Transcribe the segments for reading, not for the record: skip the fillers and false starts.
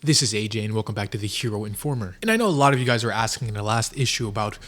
This is AJ and welcome back to The Hero Informer. And I know a lot of you guys were asking in the last issue about,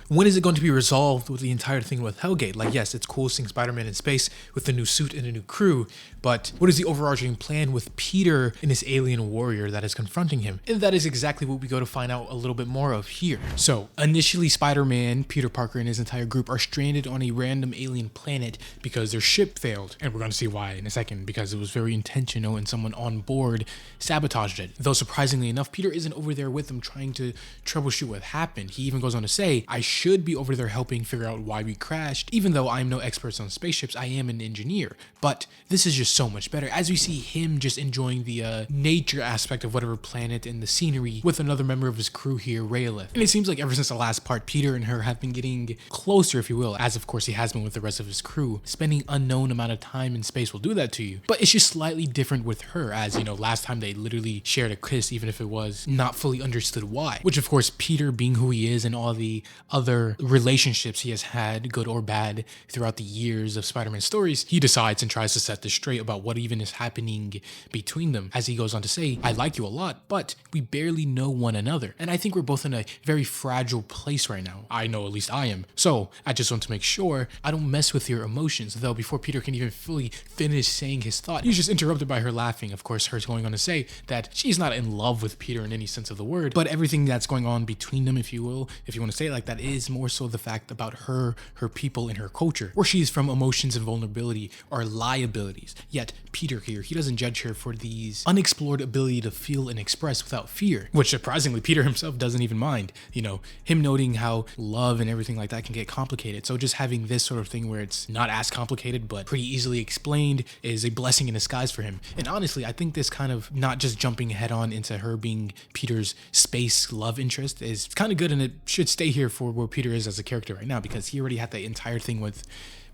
when is it going to be resolved with the entire thing with HELLGATE? Like, yes, it's cool seeing Spider-Man in space with a new suit and a new crew, but what is the overarching plan with Peter and this alien warrior that is confronting him? And that is exactly what we go to find out a little bit more of here. So, initially Spider-Man, Peter Parker, and his entire group are stranded on a random alien planet because their ship failed. And we're going to see why in a second, because it was very intentional and someone on board sabotaged it. Though surprisingly enough, Peter isn't over there with them trying to troubleshoot what happened. He even goes on to say, I should be over there helping figure out why we crashed. Even though I'm no expert on spaceships, I am an engineer. But this is just so much better as we see him just enjoying the nature aspect of whatever planet and the scenery with another member of his crew here, Raelith. And it seems like ever since the last part, Peter and her have been getting closer, if you will, as of course he has been with the rest of his crew. Spending unknown amount of time in space will do that to you. But it's just slightly different with her, as last time they literally shared a kiss, even if it was not fully understood why. Which of course, Peter being who he is and all the other relationships he has had, good or bad, throughout the years of Spider-Man stories, he decides and tries to set this straight about what even is happening between them. As he goes on to say, I like you a lot, but we barely know one another. And I think we're both in a very fragile place right now. I know at least I am. So I just want to make sure I don't mess with your emotions. Though before Peter can even fully finish saying his thought, he's just interrupted by her laughing. Of course, her going on to say that she's not in love with Peter in any sense of the word, but everything that's going on between them, if you will, if you want to say it like that, is more so the fact about her people, and her culture, where she's from emotions and vulnerability or liabilities. Yet Peter here, he doesn't judge her for these unexplored ability to feel and express without fear, which surprisingly Peter himself doesn't even mind. Him noting how love and everything like that can get complicated. So just having this sort of thing where it's not as complicated but pretty easily explained is a blessing in disguise for him. And honestly, I think this kind of not just jumping head on into her being Peter's space love interest is kind of good, and it should stay here for where Peter is as a character right now, because he already had the entire thing with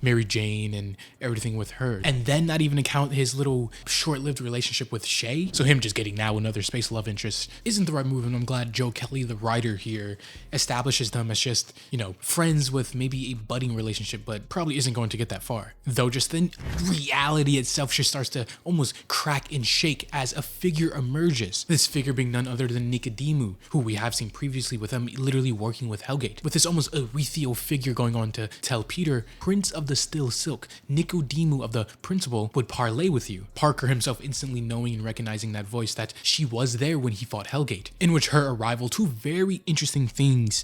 Mary Jane and everything with her. And then not even account his little short-lived relationship with Shay. So him just getting now another space love interest isn't the right move, and I'm glad Joe Kelly, the writer here, establishes them as just, friends with maybe a budding relationship, but probably isn't going to get that far. Though just then reality itself just starts to almost crack and shake as a figure emerges. This figure being none other than Nicodemu, who we have seen previously with him literally working with HELLGATE. With this almost ethereal figure going on to tell Peter, Prince of the Still Silk, Nicodemu of the Principal would parlay with you. Parker himself instantly knowing and recognizing that voice, that she was there when he fought HELLGATE, in which her arrival, two very interesting things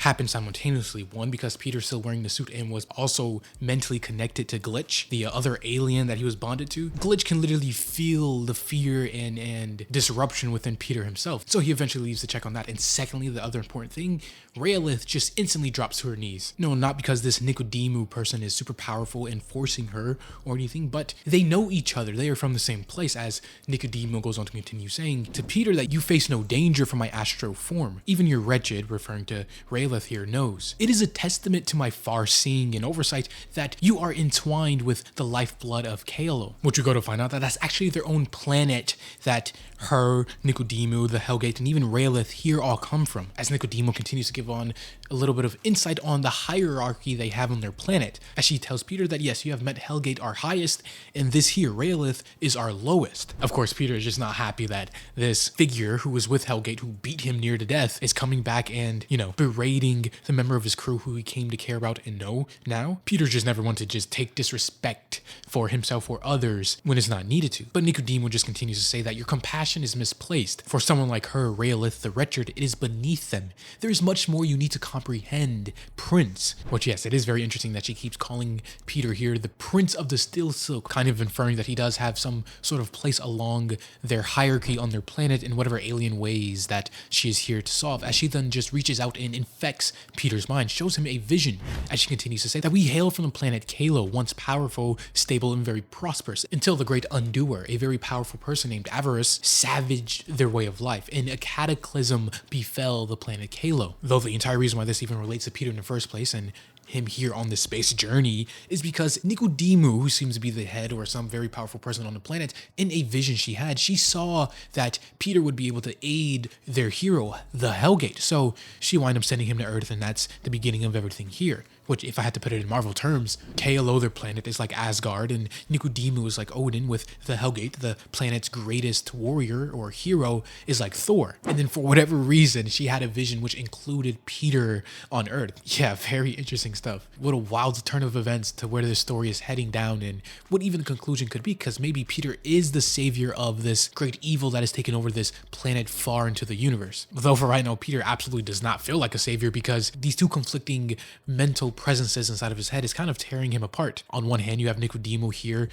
happened simultaneously. One, because Peter's still wearing the suit and was also mentally connected to Glitch, the other alien that he was bonded to. Glitch can literally feel the fear and disruption within Peter himself, so he eventually leaves to check on that. And secondly, the other important thing, Raelith just instantly drops to her knees. No, not because this Nicodemu person is super powerful and forcing her or anything, but they know each other. They are from the same place, as Nicodemu goes on to continue saying to Peter that you face no danger from my astro form. Even your wretched, referring to Raelith here, knows. It is a testament to my far-seeing and oversight that you are entwined with the lifeblood of Kalo, which we go to find out that that's actually their own planet that her, Nicodemu, the HELLGATE, and even Raelith here all come from. As Nicodemu continues to give on a little bit of insight on the hierarchy they have on their planet, as she tells Peter that yes, you have met HELLGATE, our highest, and this here, Raelith, is our lowest. Of course, Peter is just not happy that this figure who was with HELLGATE, who beat him near to death, is coming back and, berating the member of his crew who he came to care about and know now. Peter just never wanted to just take disrespect for himself or others when it's not needed to. But Nicodemu just continues to say that your compassion is misplaced. For someone like her, Raelith, the wretched, it is beneath them. There is much more you need to comprehend, Prince. Which, yes, it is very interesting that she keeps calling Peter here the Prince of the Still Silk, kind of inferring that he does have some sort of place along their hierarchy on their planet in whatever alien ways that she is here to solve. As she then just reaches out and infects Peter's mind, shows him a vision, as she continues to say that we hail from the planet Kalo, once powerful, stable, and very prosperous, until the great Undoer, a very powerful person named Avarice, savaged their way of life, and a cataclysm befell the planet Kalo. Though the entire reason why this even relates to Peter in the first place and him here on this space journey is because Nicodemu, who seems to be the head or some very powerful person on the planet, in a vision she had, she saw that Peter would be able to aid their hero, the HELLGATE. So she wound up sending him to Earth, and that's the beginning of everything here. which if I had to put it in Marvel terms, KLO, their planet, is like Asgard, and Nicodemu is like Odin, with the Hellgate, the planet's greatest warrior or hero, is like Thor. And then for whatever reason, she had a vision which included Peter on Earth. Yeah, very interesting stuff. What a wild turn of events to where this story is heading down, and what even the conclusion could be, because maybe Peter is the savior of this great evil that has taken over this planet far into the universe. Though for right now, Peter absolutely does not feel like a savior, because these two conflicting mental presences inside of his head is kind of tearing him apart. On one hand, you have Nicodemu here,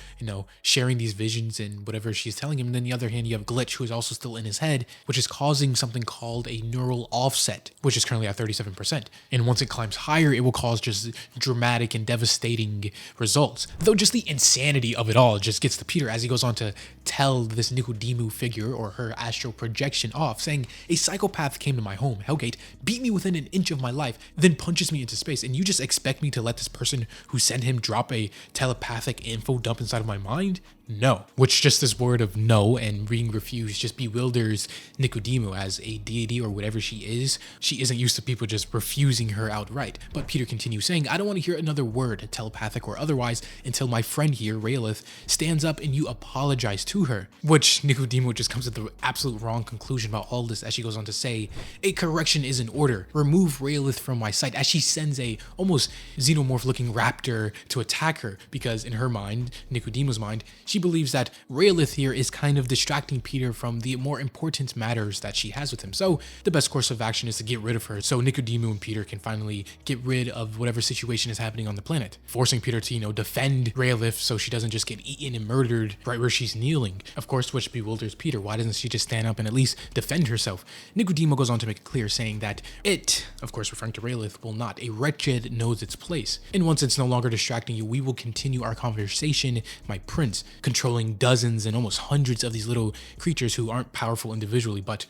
sharing these visions and whatever she's telling him. And then the other hand, you have Glitch, who is also still in his head, which is causing something called a neural offset, which is currently at 37%. And once it climbs higher, it will cause just dramatic and devastating results. Though just the insanity of it all just gets to Peter as he goes on to tell this Nicodemu figure, or her astral projection, off, saying, "A psychopath came to my home, Hellgate, beat me within an inch of my life, then punches me into space, and you just expect me to let this person who sent him drop a telepathic info dump inside of my mind? No." Which just this word of no and being refused just bewilders Nicodemu as a deity or whatever she is. She isn't used to people just refusing her outright. But Peter continues saying, "I don't want to hear another word, telepathic or otherwise, until my friend here, Raelith, stands up and you apologize to her." Which Nicodemu just comes to the absolute wrong conclusion about all this, as she goes on to say, "A correction is in order. Remove Raelith from my sight," as she sends a almost xenomorph looking raptor to attack her, because in her mind, Nicodemu's mind, she believes that Raelith here is kind of distracting Peter from the more important matters that she has with him. So the best course of action is to get rid of her, so Nicodemu and Peter can finally get rid of whatever situation is happening on the planet, forcing Peter to, defend Raelith so she doesn't just get eaten and murdered right where she's kneeling. Of course, which bewilders Peter. Why doesn't she just stand up and at least defend herself? Nicodemu goes on to make it clear, saying that it, of course referring to Raelith, will not. A wretched knows its place. And once it's no longer distracting you, we will continue our conversation, my prince, controlling dozens and almost hundreds of these little creatures who aren't powerful individually, but,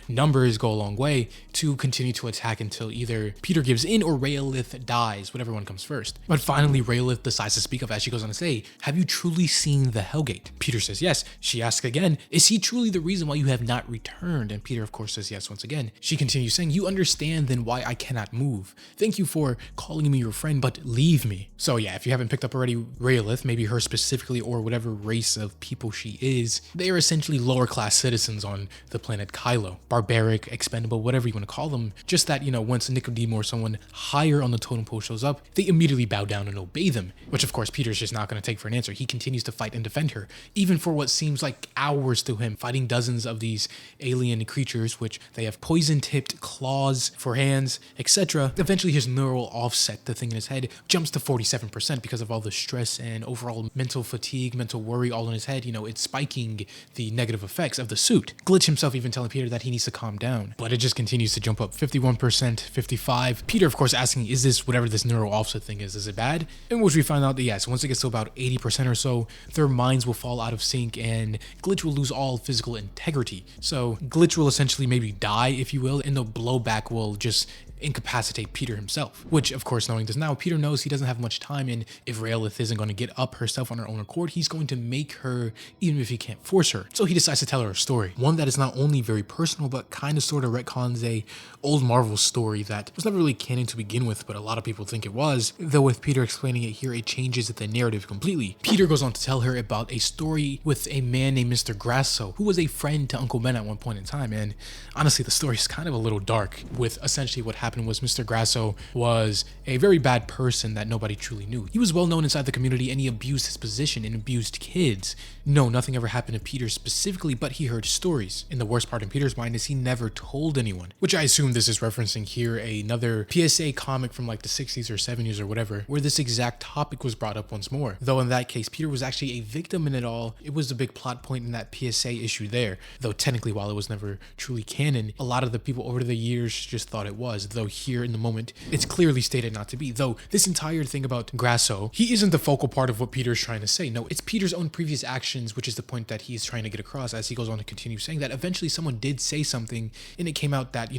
numbers go a long way, to continue to attack until either Peter gives in or Raelith dies, whatever one comes first. But finally, Raelith decides to speak up as she goes on to say, "Have you truly seen the Hellgate?" Peter says yes. She asks again, "Is he truly the reason why you have not returned?" And Peter, of course, says yes once again. She continues saying, "You understand then why I cannot move. Thank you for calling me your friend, but leave me." So yeah, if you haven't picked up already, Raelith, maybe her specifically or whatever race of people she is, they are essentially lower class citizens on the planet Kylo. Barbaric, expendable, whatever you want to call them. Just that, once Nicodemu or someone higher on the totem pole shows up, they immediately bow down and obey them. Which of course Peter's just not going to take for an answer. He continues to fight and defend her, even for what seems like hours to him, fighting dozens of these alien creatures, which they have poison-tipped claws for hands, etc. Eventually his neural offset, the thing in his head, jumps to 47% because of all the stress and overall mental fatigue, mental worry all in his head. It's spiking the negative effects of the suit. Glitch himself even telling Peter that he needs to calm down. But it just continues to jump up 51%, 55%. Peter, of course, asking, is this whatever this neural offset thing is it bad? In which we find out that yes, once it gets to about 80% or so, their minds will fall out of sync and Glitch will lose all physical integrity. So Glitch will essentially maybe die, if you will, and the blowback will just incapacitate Peter himself, which of course, knowing this now, Peter knows he doesn't have much time, and if Raelith isn't going to get up herself on her own accord, he's going to make her, even if he can't force her. So he decides to tell her a story, one that is not only very personal but kind of sort of retcons a old Marvel story that was never really canon to begin with, but a lot of people think it was, though with Peter explaining it here, it changes the narrative completely. Peter goes on to tell her about a story with a man named Mr. Grasso, who was a friend to Uncle Ben at one point in time, and honestly the story is kind of a little dark, with essentially what happened was Mr. Grasso was a very bad person that nobody truly knew. He was well known inside the community and he abused his position and abused kids. No, nothing ever happened to Peter specifically, but he heard stories. And the worst part in Peter's mind is he never told anyone, which I assume this is referencing here another PSA comic from like the 60s or 70s or whatever, where this exact topic was brought up once more. Though in that case, Peter was actually a victim in it all. It was a big plot point in that PSA issue there, though technically while it was never truly canon, a lot of the people over the years just thought it was, though here in the moment it's clearly stated not to be. Though this entire thing about Grasso, he isn't the focal part of what Peter's trying to say. No, it's Peter's own previous actions, which is the point that he's trying to get across as he goes on to continue saying that eventually someone did say something and it came out that,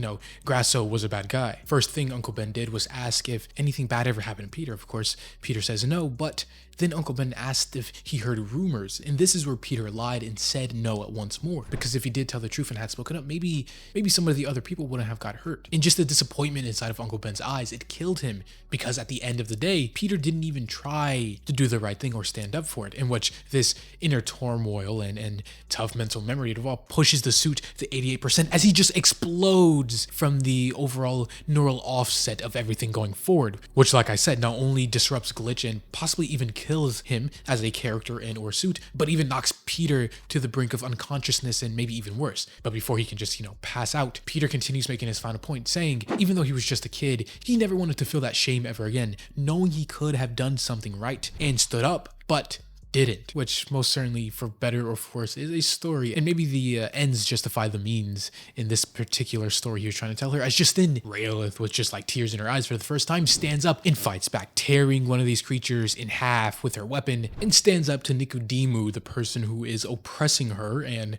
Grasso was a bad guy. First thing Uncle Ben did was ask if anything bad ever happened to Peter. Of course, Peter says no, but then Uncle Ben asked if he heard rumors, and this is where Peter lied and said no at once more, because if he did tell the truth and had spoken up, maybe some of the other people wouldn't have got hurt. And just the disappointment disappointment inside of Uncle Ben's eyes, it killed him, because at the end of the day, Peter didn't even try to do the right thing or stand up for it, in which this inner turmoil and tough mental memory of all pushes the suit to 88% as he just explodes from the overall neural offset of everything going forward, which, like I said, not only disrupts Glitch and possibly even kills him as a character and or suit, but even knocks Peter to the brink of unconsciousness and maybe even worse. But before he can just, pass out, Peter continues making his final point, saying even though he was just a kid, he never wanted to feel that shame ever again, knowing he could have done something right and stood up, but didn't, which most certainly, for better or for worse, is a story, and maybe the ends justify the means in this particular story he was trying to tell her, as just then Raelith, with just like tears in her eyes for the first time, stands up and fights back, tearing one of these creatures in half with her weapon, and stands up to Nicodemu, the person who is oppressing her and,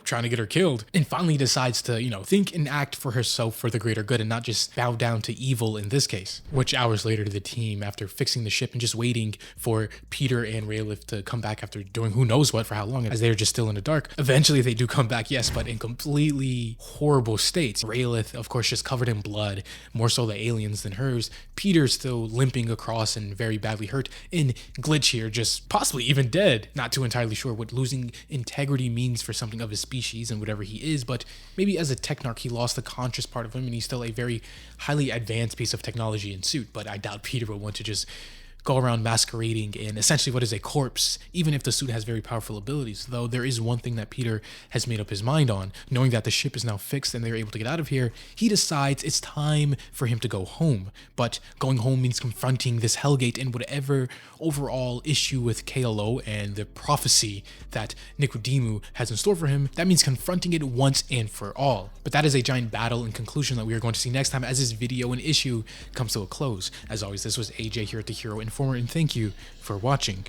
trying to get her killed, and finally decides to, think and act for herself for the greater good and not just bow down to evil in this case. Which hours later, the team, after fixing the ship and just waiting for Peter and Raelith to come back after doing who knows what for how long, as they're just still in the dark. Eventually they do come back, yes, but in completely horrible states. Raelith, of course, just covered in blood, more so the aliens than hers. Peter's still limping across and very badly hurt, and Glitch here just possibly even dead. Not too entirely sure what losing integrity means for something of his species and whatever he is, but maybe as a technarch he lost the conscious part of him and he's still a very highly advanced piece of technology and suit, but I doubt Peter will want to just go around masquerading in essentially what is a corpse, even if the suit has very powerful abilities. Though there is one thing that Peter has made up his mind on. Knowing that the ship is now fixed and they're able to get out of here, he decides it's time for him to go home. But going home means confronting this Hellgate and whatever overall issue with KLO and the prophecy that Nicodemu has in store for him. That means confronting it once and for all. But that is a giant battle and conclusion that we are going to see next time as this video and issue comes to a close. As always, this was AJ here at The Hero Informer, and thank you for watching.